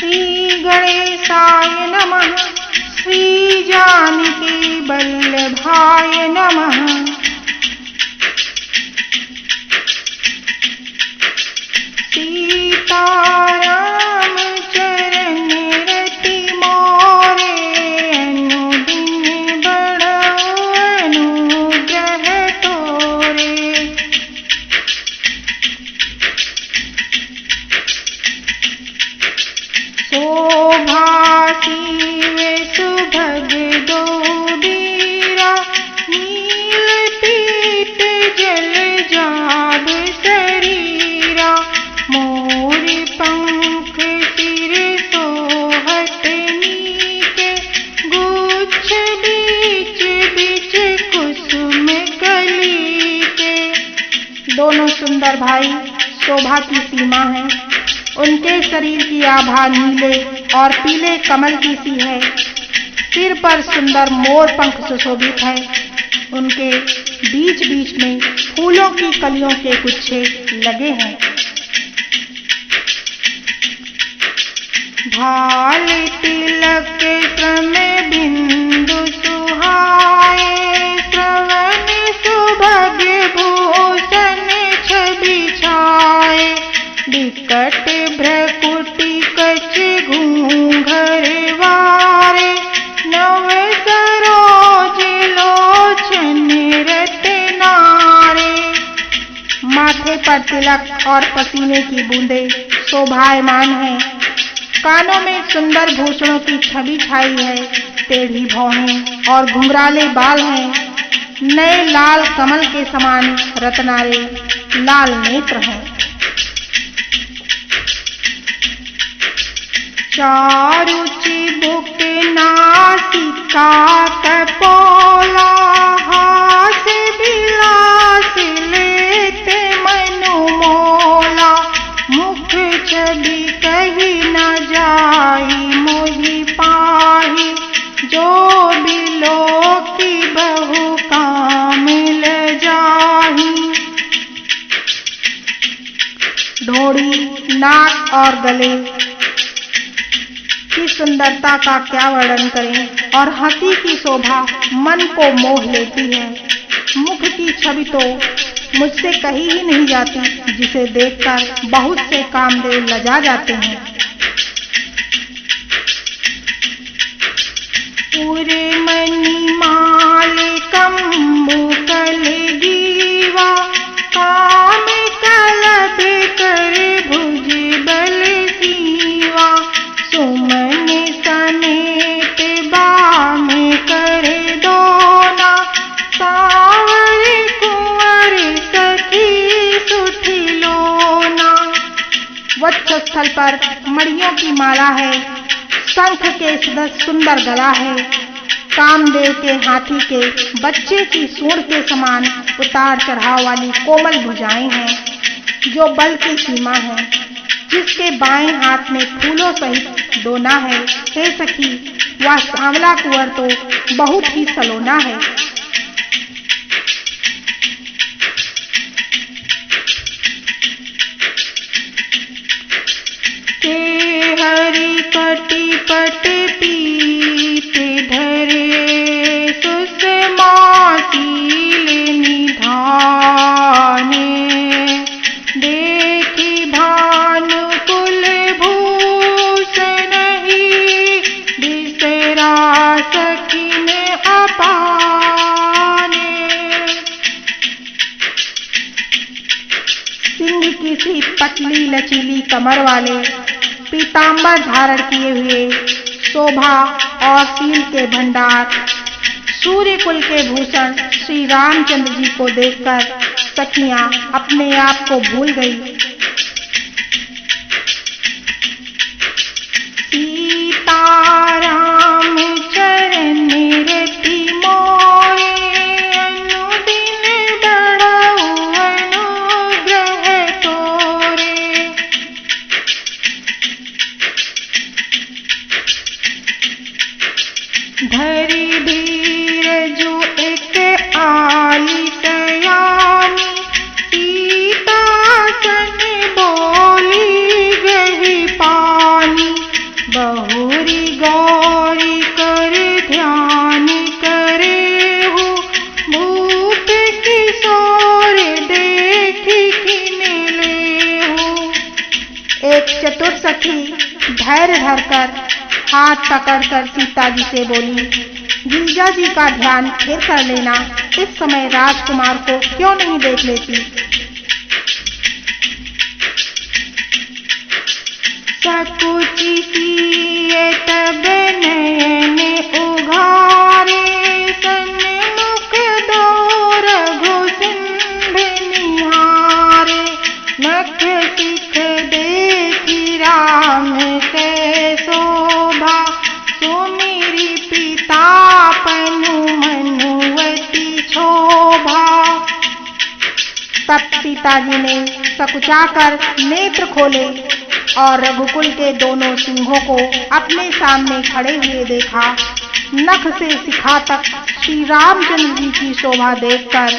श्री गणेशाय नमः। श्री जानकी वल्लभाय नमः। सीताराम चरण रति मोरे, अनुदिन बढ़ाओ अनुग्रह तोरे। शोभा शिव सुभग दो बीरा, नील पीत जल जाभ शरीरा। मोर पंख सिर सोहत नीके, गुच्छ बीच बीच कुसुम कली के। दोनों सुंदर भाई शोभा की सीमा है। उनके शरीर की आभा नीले और पीले कमल की सी है। सिर पर सुंदर मोर पंख सुशोभित है। उनके बीच बीच में फूलों की कलियों के गुच्छे लगे हैं। भाल तिलक श्रम बिंदु सुहाए, श्रवण सुभग भूषण छवि छाए। विकट भ्रकुटी कच घूंघर वारे, नव सरोज लोचन रत्नारे। माथे पर तिलक और पसीने की बूंदें शोभायमान हैं। कानों में सुंदर भूषणों की छवि छाई है। टेढ़ी भौहें और घुंघराले बाल हैं। नए लाल कमल के समान रत्नारे लाल नेत्र हैं। चारु चिबुक नासिका कपोला, हास विलास लेत मनु मोला। मुख छवि कही न जाई मोहि पाहि, जो बिलोकी बहु काम ल जाहि। ढोड़ी, नाक और गले की सुंदरता का क्या वर्णन करें, और हंसी की शोभा मन को मोह लेती है। मुख की छवि तो मुझसे कही ही नहीं जाती, जिसे देखकर बहुत से कामदेव लजा जाते हैं। पूरे मणि माल कंबु कल गीवा, काम कलभ कर भुज बल सीवा। सुमन समेत बाम कर दोना, सावर कुंवर सखी सुठिलोना। वक्षस्थल पर मणियों की माला है। शंख के सदृश सुंदर गला है। कामदेव के हाथी के बच्चे की सूंड के समान उतार चढ़ाव वाली कोमल भुजाएं हैं, जो बल की सीमा है। जिसके बाएं हाथ में फूलों सहित दोना है। हे सखी, वह सांवला कुंवर तो बहुत ही सलोना है। के हरि कटी पट पीत धरे, सुषमा शील निधाने। देखी भानु कुल भूषण ही, बिसरा सखिन अपाने। सिंह की सी पतली लचीली कमर वाले, पीतांबर धारण किए हुए, शोभा और शील के भंडार, सूर्य कुल के भूषण श्री रामचंद्र जी को देखकर सखियां अपने आप को भूल गई। सीताराम चरण रति मोरे, अनुदिन बढ़ाओ अनुग्रह तोरे। धरि धीर जो एक आली सयानी, सीतासन सखी धैर्य धरकर हाथ पकड़कर सीता जी से बोली, जीजा जी का ध्यान फिर कर लेना, इस समय राजकुमार को क्यों नहीं देख लेती। सकुची किए तब नयन उघारे, सन्मुख दो रघुसिंह निहारे। नख सिख देखी राम के शोभा, सुमिरि पितापनु मनुवती शोभा। तब सीता जी ने सकुचाकर नेत्र खोले और रघुकुल के दोनों सिंहों को अपने सामने खड़े हुए देखा। नख से शिखा तक श्री रामचंद्र जी की शोभा देखकर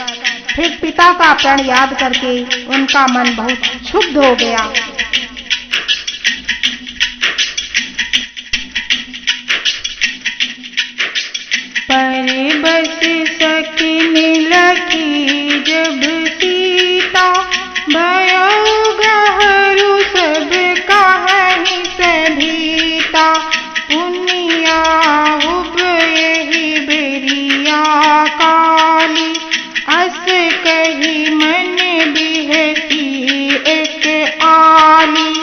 फिर पिता का प्रण याद करके उनका मन बहुत क्षुब्ध हो गया। पर बस सकिन लखी जब सीता, भयो गहरू सब कहानी सभीता। पुनिया उब यही बेरिया काली, अस कही मन बिहसी एक आली।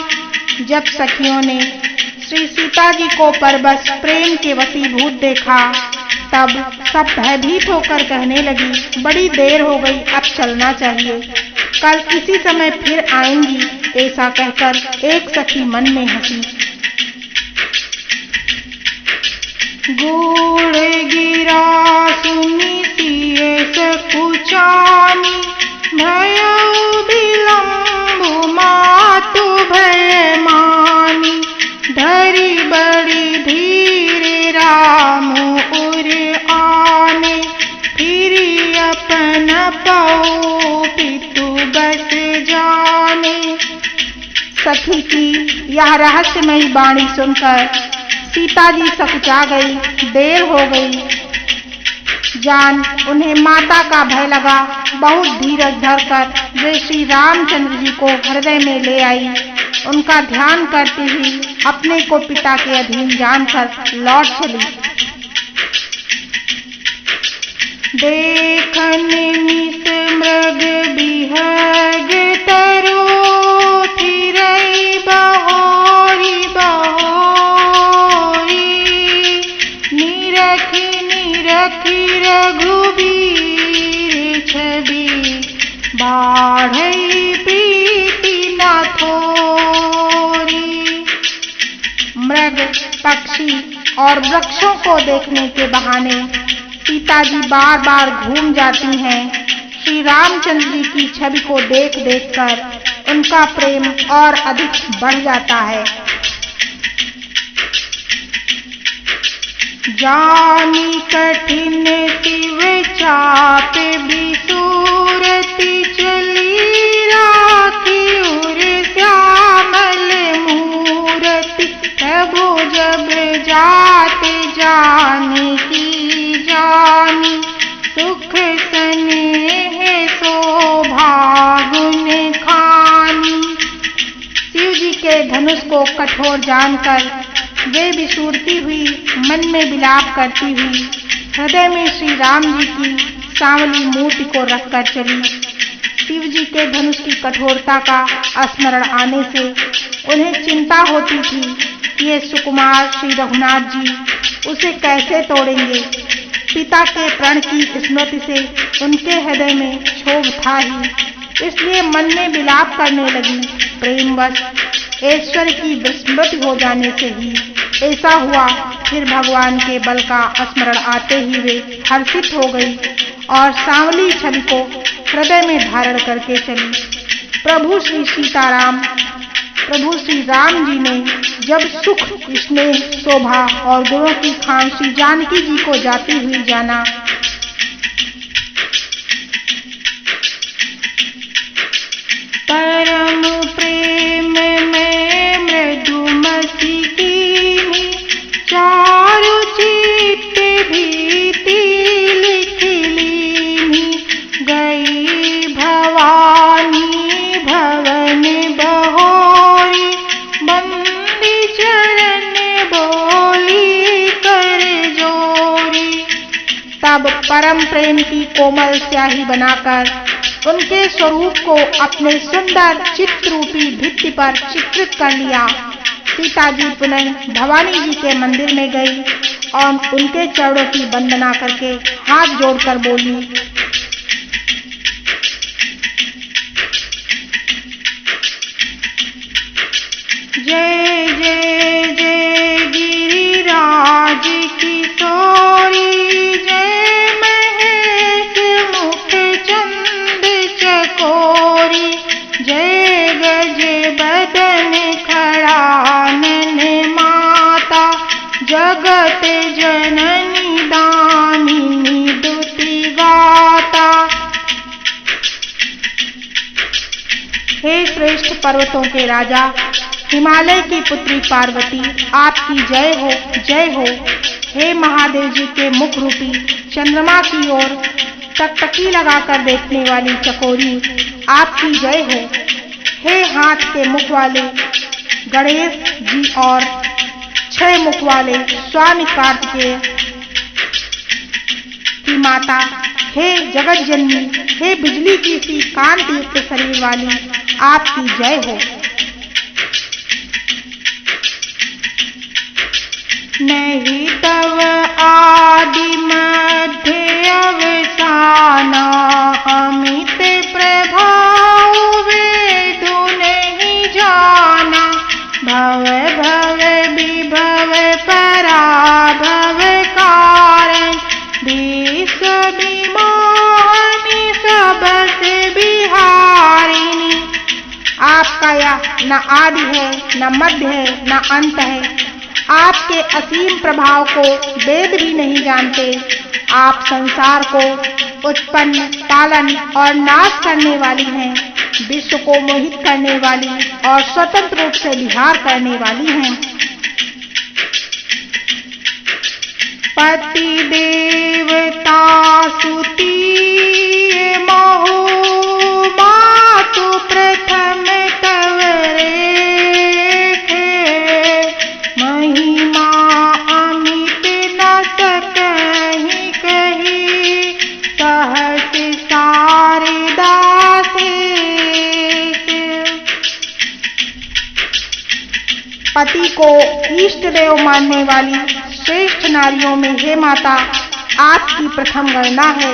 जब सखियों ने श्री सीता जी को परबस प्रेम के वशीभूत देखा, तब सब भयभीत होकर कहने लगी, बड़ी देर हो गई, अब चलना चाहिए, कल इसी समय फिर आएंगी। ऐसा कहकर एक सखी मन में हंसी। गूढ़ गिरा सुनी सिए सकुचानी, भयो विलंबु मातु भय मानी। धरी बड़ी धीर राम उर आने, फिर अपन पौ पितु बस जाने। सखी की यह रहस्यमयी वाणी सुनकर सीता जी सकुचा गई। देर हो गई जान उन्हें माता का भय लगा। बहुत धीरज धरकर वे श्री रामचंद्र जी को हृदय में ले आई। उनका ध्यान करती हुई अपने को पिता के अधीन जानकर लौट चली। देखन निस मृग बिहग तरो, फिरई बहोरी बहोरी। निरखी निरखी रघुबीर छवि, बाढ़ई प्रीति न थोरी। मृग पक्षी और वृक्षों को देखने के बहाने सीता जी बार बार घूम जाती हैं। श्री रामचंद्र जी की छवि को देख देख कर उनका प्रेम और अधिक बढ़ जाता है। जानी कठिन शिव चाप बिसूरति, चली राखी उर श्यामल मूरति। प्रभु जब जाते जाने की जानी, सुख स्नेह शोभा गुण खानी। शिव जी के धनुष को कठोर जानकर वे विसूरती हुई मन में विलाप करती हुई हृदय में श्री राम जी की सांवली मूर्ति को रखकर चली। शिव जी के धनुष की कठोरता का स्मरण आने से उन्हें चिंता होती थी कि ये सुकुमार श्री रघुनाथ जी उसे कैसे तोड़ेंगे। पिता के प्रण की स्मृति से उनके हृदय में क्षोभ था ही, इसलिए मन में विलाप करने लगी। प्रेमवश ऐश्वर्य की विस्मृति हो जाने से ही ऐसा हुआ। फिर भगवान के बल का स्मरण आते ही वे हर्षित हो गई और सांवली छवि को हृदय में धारण करके चली। प्रभु श्री राम जी ने जब सुख, स्नेह, शोभा और गुणों की खान श्री जानकी जी को जाती हुई जाना, परम प्रेम में मृदुमति कीनी, चारु चित्त भीति लिख लीनी। गई भवानी भवन बहोरी, बंद परम प्रेम की कोमल स्याही बनाकर उनके स्वरूप को अपने सुंदर चित्ररूपी भित्ति पर चित्रित कर लिया। सीता जी पुनः भवानी जी के मंदिर में गई और उनके चरणों की वंदना करके हाथ जोड़कर बोली, जय जय जय गिरिराज किशोरी, जय महेश मुख चंद चकोरी, जय गज बदन खड़ानन माता, जगत जननी दामिनी दुति गाता। हे श्रेष्ठ पर्वतों के राजा, हिमालय की पुत्री पार्वती, आपकी जय हो, जय हो। हे महादेव जी के मुख रूपी चंद्रमा की ओर टकटकी लगाकर देखने वाली चकोरी, आपकी जय हो। हे हाथ के मुख वाले गणेश जी और 6 मुख वाले स्वामी कार्तिकेय की माता, हे जगत जननी, हे बिजली की सी कांति युक्त शरीर वाली, आपकी जय हो। नहीं तव आदि मध्य अवसाना, अमित प्रभाव वेदु नहीं जाना, भव भव विभव पराभव कारण, विश्व विमोहनी सबसे बिहारिणी। आपका यह न आदि है, न मध्य है, न अंत है। आपके असीम प्रभाव को वेद भी नहीं जानते। आप संसार को उत्पन्न, पालन और नाश करने वाली हैं, विश्व को मोहित करने वाली और स्वतंत्र रूप से विहार करने वाली हैं। पति देवता सुती महु, मातु प्रथम तव रेखे, महिमा अमित न सकहि कही, सहस शारदा शेष। पति को इष्ट देव मानने वाली श्रेष्ठ नारियों में हे माता, आपकी प्रथम गणना है।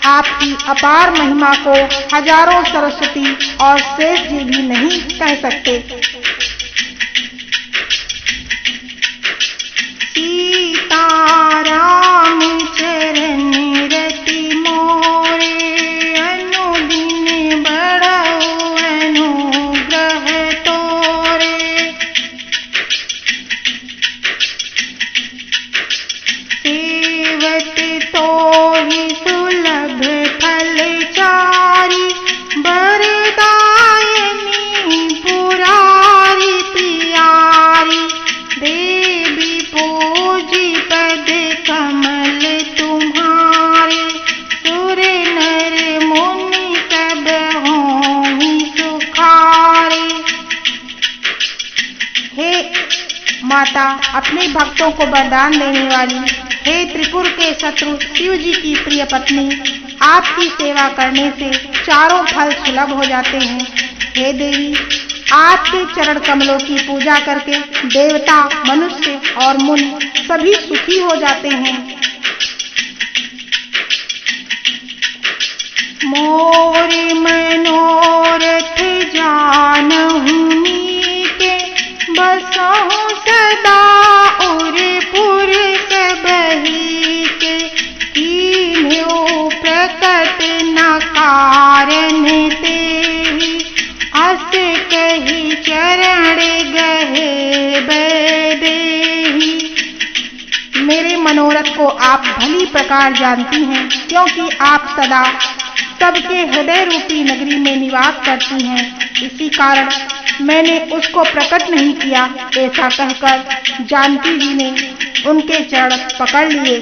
आपकी अपार महिमा को हजारों सरस्वती और शेष जी भी नहीं कह सकते। सीताराम चरण रति मोरे, अनुदिन बढ़ऊ अनुग्रह तोरे। सेवत तोहि सुलभ फल चारि, वरदायनी पुरारी प्यारी, देवी पूजी पद कमल तुम्हारे, सुर नर मुनि सब होहि सुखारे। हे माता, अपने भक्तों को वरदान देने वाली, हे त्रिपुर के शत्रु शिव जी की प्रिय पत्नी, आपकी सेवा करने से चारों फल सुलभ हो जाते हैं। हे देवी, आपके चरण कमलों की पूजा करके देवता, मनुष्य और मुनि सभी सुखी हो जाते हैं। मोर मनोरथ जानहु नीके, बसहु सदा उरपुर सबहि के, कीन्ह्यो प्रकट न कारण तेहि, अस कही चरण गहे बैदेहि। मेरे मनोरथ को आप भली प्रकार जानती हैं, क्योंकि आप सदा सबके हृदय रूपी नगरी में निवास करती हैं। इसी कारण मैंने उसको प्रकट नहीं किया। ऐसा कहकर जानकी जी ने उनके चरण पकड़ लिए।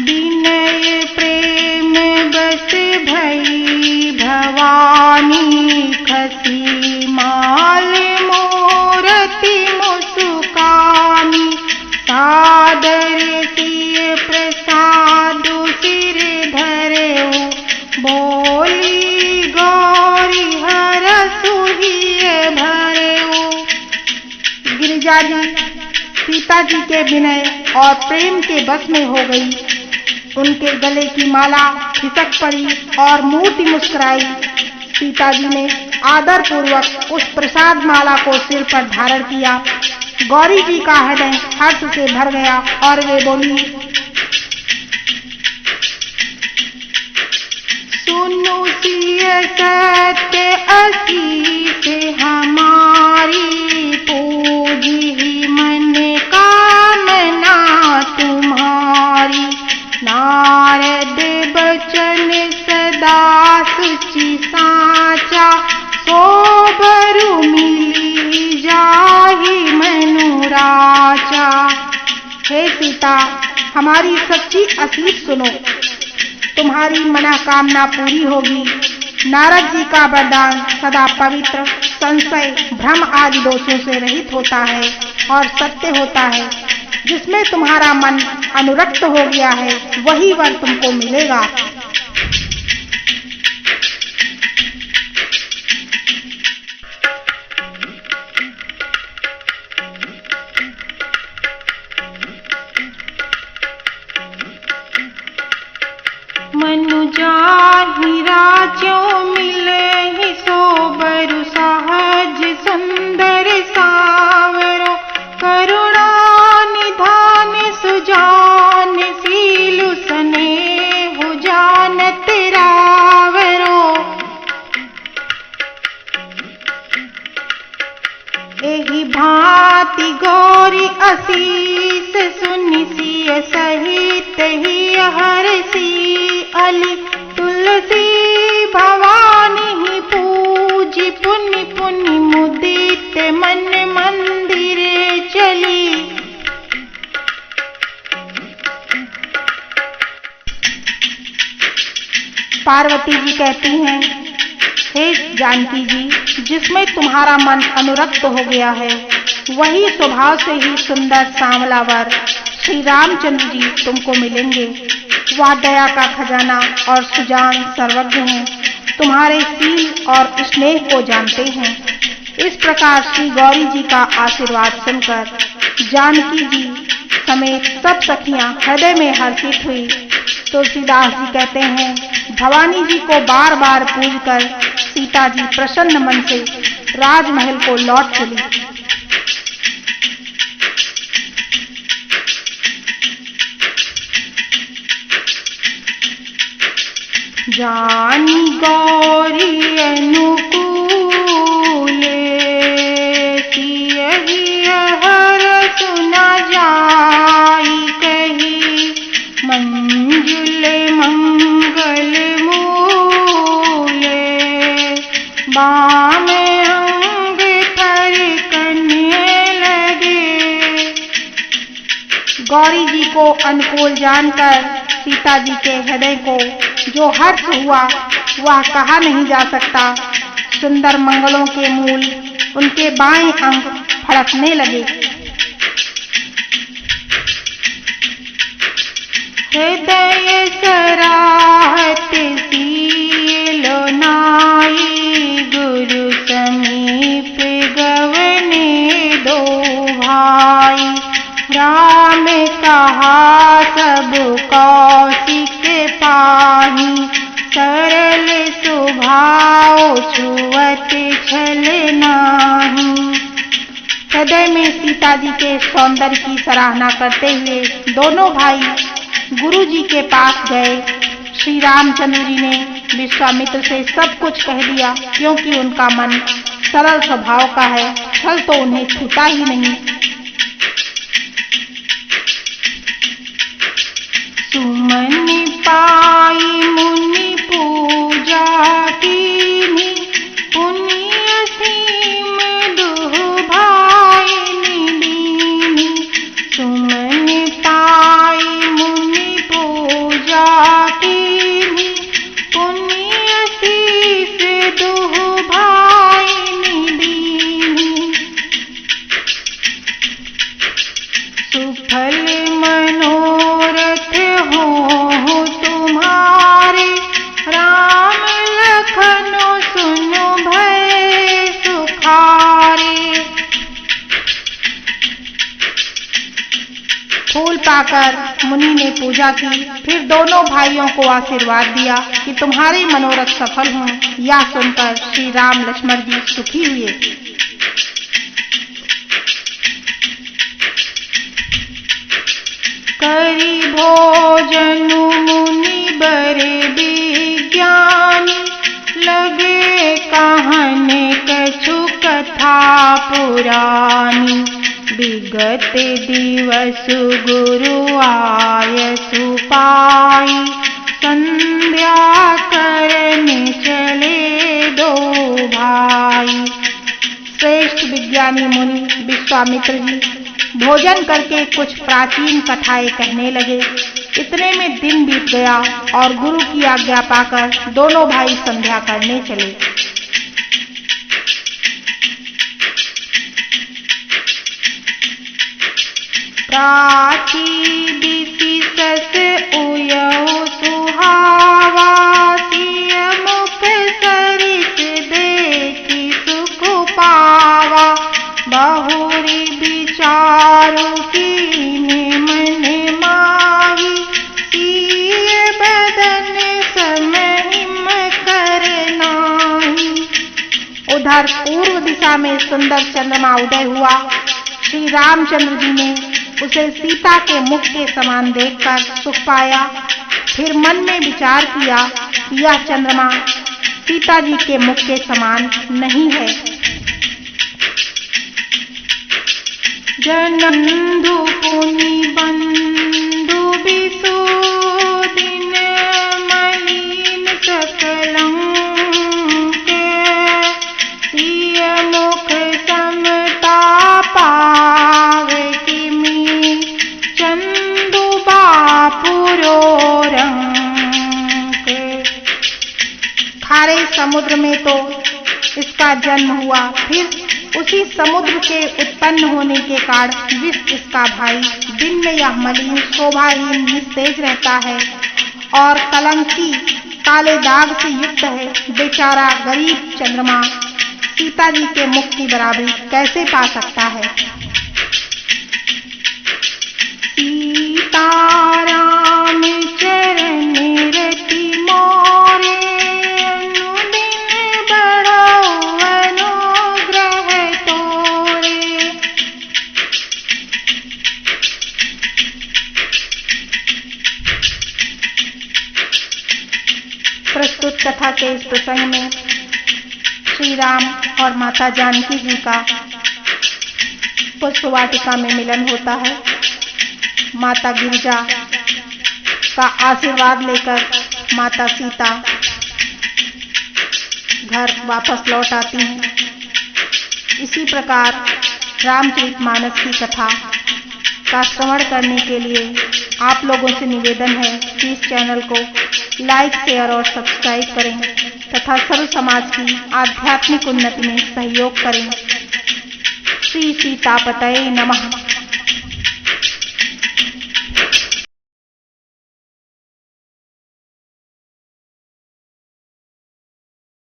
विनय प्रेम बस भई भवानी, खसी माल मूरति मुसुकानी, सादर गिरिजा जी सीता जी के विनय और प्रेम के बस में हो गई। उनके गले की माला खिसक पड़ी और मूर्ति मुस्कुराई। सीता जी ने आदर पूर्वक उस प्रसाद माला को सिर पर धारण किया। गौरी जी का हृदय हर्ष से भर गया और वे बोली, सुनो सिय सत्य असीस हमारी, पूजी मन कामना तुम्हारी। नारद बचन सदा सुचि साचा, सोबरु मिली जाहि मनुराचा। हे सीता, हमारी सच्ची असीस सुनो, तुम्हारी मनोकामना पूरी होगी। नारद जी का वरदान सदा पवित्र, संशय, भ्रम आदि दोषों से रहित होता है और सत्य होता है। जिसमें तुम्हारा मन अनुरक्त हो गया है वही वर तुमको मिलेगा। मनु जाहि राज्यों मिले ही सोबरु सहज सुंदर सावरो। करुणा निधान सुजान सीलु स्नेहु जानत रावरो। एहि भांति गौरी असीस सुनि सिय सहित ही हरसी। अली तुलसी भवानी ही पूजी, पुनि पुनि मुदित मन मंदिर चली। पार्वती जी कहती हैं, हे जानकी जी, जिसमें तुम्हारा मन अनुरक्त हो गया है वही स्वभाव से ही सुंदर सांवला वर श्री रामचंद्र जी तुमको मिलेंगे। वह दया का खजाना और सुजान सर्वज्ञ हैं, तुम्हारे सील और स्नेह को जानते हैं। इस प्रकार श्री गौरी जी का आशीर्वाद सुनकर जानकी जी समेत सब सखियां हृदय में हर्षित हुई। तुलसीदास जी कहते हैं, भवानी जी को बार बार पूजकर सीता जी प्रसन्न मन से राजमहल को लौट चली। जानी गौरी अनुकूले, सियहि हरसु न जाई कही। मंजुल मंगल मूले, बाम अंग पर कन्ये लगे। गौरी जी को अनुकूल जानकर सीता जी के हृदय को जो हर्ष हुआ वह कहा नहीं जा सकता। सुंदर मंगलों के मूल उनके बाएं अंग फड़कने लगे। हृदय सराहत सीलो नाई, गुरु समीप गवने दो भाई। राम कहा सब कौशिक पाही, सरल स्वभाव छुअत छल नाही। हृदय में सीता जी के सौंदर्य की सराहना करते हुए दोनों भाई गुरु जी के पास गए। श्री रामचंद्र जी ने विश्वामित्र से सब कुछ कह दिया, क्योंकि उनका मन सरल स्वभाव का है, छल तो उन्हें छूता ही नहीं। सुमन पाई मुनि पूजा कीन्ही, पुण्य सीम दुह भाई दीन्ही। सुमन पाई मुनि पूजा कीन्ही, पुण्य शीस दुह भाई दीन्ही। सुफल मनोरथ हो तुम्हारे, जाकर मुनि ने पूजा की। फिर दोनों भाइयों को आशीर्वाद दिया कि तुम्हारे मनोरथ सफल हों। यह सुनकर श्री राम लक्ष्मण जी सुखी हुए। करी भोजन मुनि बड़े विज्ञानी, लगे कहने कछु कथा पुरानी। विगत दिवस गुरु आयसु पाई, संध्या करने चले दो भाई। श्रेष्ठ विज्ञानी मुनि विश्वामित्र जी भोजन करके कुछ प्राचीन कथाएं कहने लगे। इतने में दिन बीत गया और गुरु की आज्ञा पाकर दोनों भाई संध्या करने चले। प्राची दिसि सस उयऊ सुहावा, सिय मुख सरिस देखि सुख पावा। बहुरी विचारु कीन्हे मन माही, सिय बदन सम हिम कर नाहि। उधर पूर्व दिशा में सुंदर चंद्रमा उदय हुआ। श्री रामचंद्र जी ने उसे सीता के मुख के समान देखकर सुख पाया। फिर मन में विचार किया कि यह चंद्रमा सीता जी के मुख के समान नहीं है। जनंधु पुनि बंधु बिसु, दिन मलिन सकलंक। सिय मुख समता पावे, किमि चंदु बापुरो रंक। खारे समुद्र में तो इसका जन्म हुआ, फिर उसी समुद्र के उत्पन्न होने के कारण विष इसका भाई। दिन में यह मलिन शोभाहीन निस्तेज रहता है और कलंकी काले दाग से युक्त है। बेचारा गरीब चंद्रमा सीता जी के मुख की बराबरी कैसे पा सकता है। सीताराम चरण रति मोरे, अनुदिन बढ़ाओ अनुग्रह तोरे। प्रस्तुत कथा के इस प्रसंग में श्री राम और माता जानकी जी का पुष्प वाटिका में मिलन होता है। माता गिरिजा का आशीर्वाद लेकर माता सीता घर वापस लौट आती हैं। इसी प्रकार रामचरितमानस की कथा का श्रवण करने के लिए आप लोगों से निवेदन है कि इस चैनल को लाइक, शेयर और सब्सक्राइब करें तथा सर्व समाज की आध्यात्मिक उन्नति में सहयोग करें। श्री सीतापतये नमः।